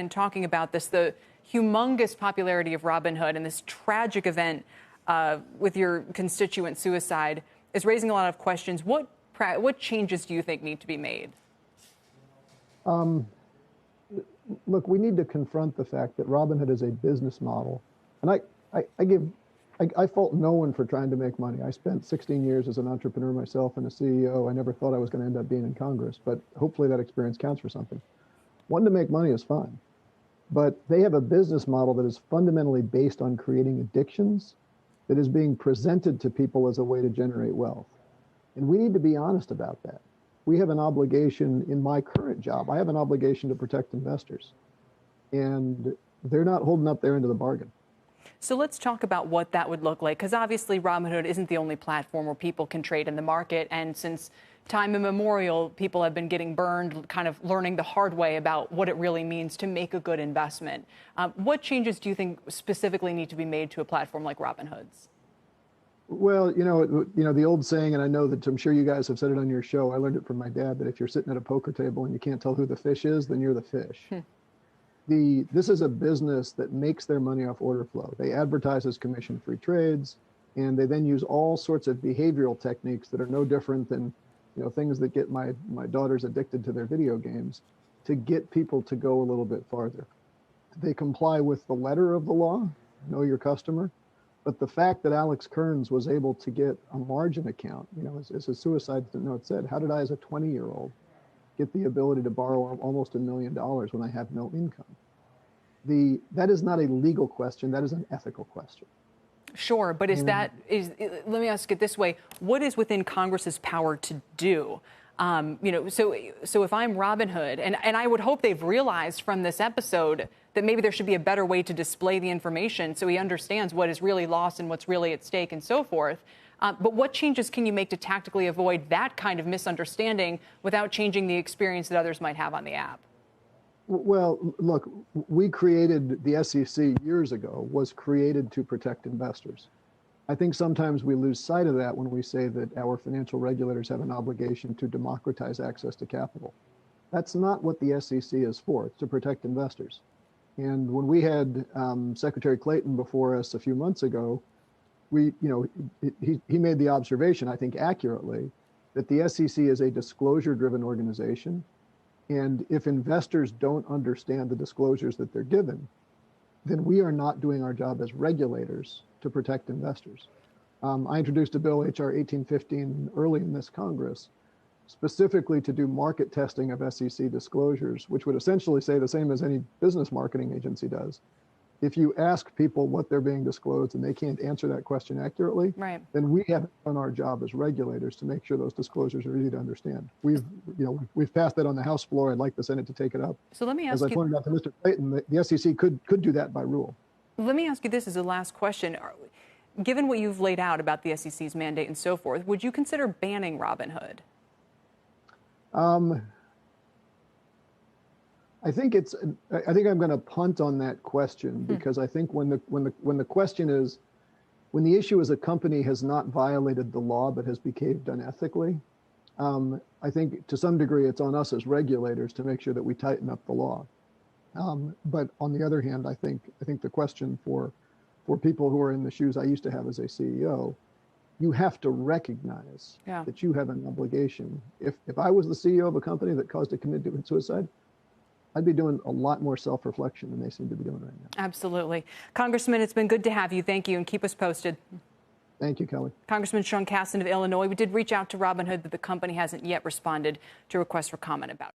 in talking about this, the humongous popularity of Robinhood and this tragic event with your constituent suicide is raising a lot of questions. What changes do you think need to be made? Look, we need to confront the fact that Robinhood is a business model. And I fault no one for trying to make money. I spent 16 years as an entrepreneur myself and a CEO. I never thought I was going to end up being in Congress, but hopefully that experience counts for something. Wanting to make money is fine, but they have a business model that is fundamentally based on creating addictions that is being presented to people as a way to generate wealth. And we need to be honest about that. We have an obligation in my current job. I have an obligation to protect investors, and they're not holding up their end of the bargain. So let's talk about what that would look like, because obviously Robinhood isn't the only platform where people can trade in the market. And since time immemorial, people have been getting burned, kind of learning the hard way about what it really means to make a good investment. What changes do you think specifically need to be made to a platform like Robinhood's? Well, you know the old saying, and I know that I'm sure you guys have said it on your show. I learned it from my dad, that if you're sitting at a poker table and you can't tell who the fish is, then you're the fish. This is a business that makes their money off order flow. They advertise as commission-free trades, and they then use all sorts of behavioral techniques that are no different than, things that get my daughters addicted to their video games, to get people to go a little bit farther. They comply with the letter of the law, know your customer. But the fact that Alex Kearns was able to get a margin account, as his suicide note said, how did I, as a 20-year-old, get the ability to borrow almost $1 million when I have no income? That is not a legal question. That is an ethical question. Sure, but let me ask it this way. What is within Congress's power to do? So if I'm Robinhood, and I would hope they've realized from this episode that maybe there should be a better way to display the information so he understands what is really lost and what's really at stake and so forth. But what changes can you make to tactically avoid that kind of misunderstanding without changing the experience that others might have on the app? Well, look, we created the SEC years ago, was created to protect investors. I think sometimes we lose sight of that when we say that our financial regulators have an obligation to democratize access to capital. That's not what the SEC is for. It's to protect investors. And when we had Secretary Clayton before us a few months ago, he made the observation, I think accurately, that the SEC is a disclosure-driven organization. And if investors don't understand the disclosures that they're given, then we are not doing our job as regulators to protect investors. I introduced a bill, HR 1815, early in this Congress, specifically to do market testing of SEC disclosures, which would essentially say the same as any business marketing agency does. If you ask people what they're being disclosed and they can't answer that question accurately, right, then we haven't done our job as regulators to make sure those disclosures are easy to understand. We've passed that on the House floor. I'd like the Senate to take it up. So let me ask you, as I pointed out to Mr. Clayton, the SEC could do that by rule. Let me ask you this as a last question. Given what you've laid out about the SEC's mandate and so forth, would you consider banning Robinhood? I think I'm going to punt on that question, because I think when the question is, when the issue is a company has not violated the law but has behaved unethically, I think to some degree it's on us as regulators to make sure that we tighten up the law. But on the other hand, I think the question for people who are in the shoes I used to have as a CEO, you have to recognize that you have an obligation. If I was the CEO of a company that caused a committed suicide, I'd be doing a lot more self-reflection than they seem to be doing right now. Absolutely. Congressman, it's been good to have you. Thank you, and keep us posted. Thank you, Kelly. Congressman Casten of Illinois. We did reach out to Robinhood, but the company hasn't yet responded to requests for comment about it.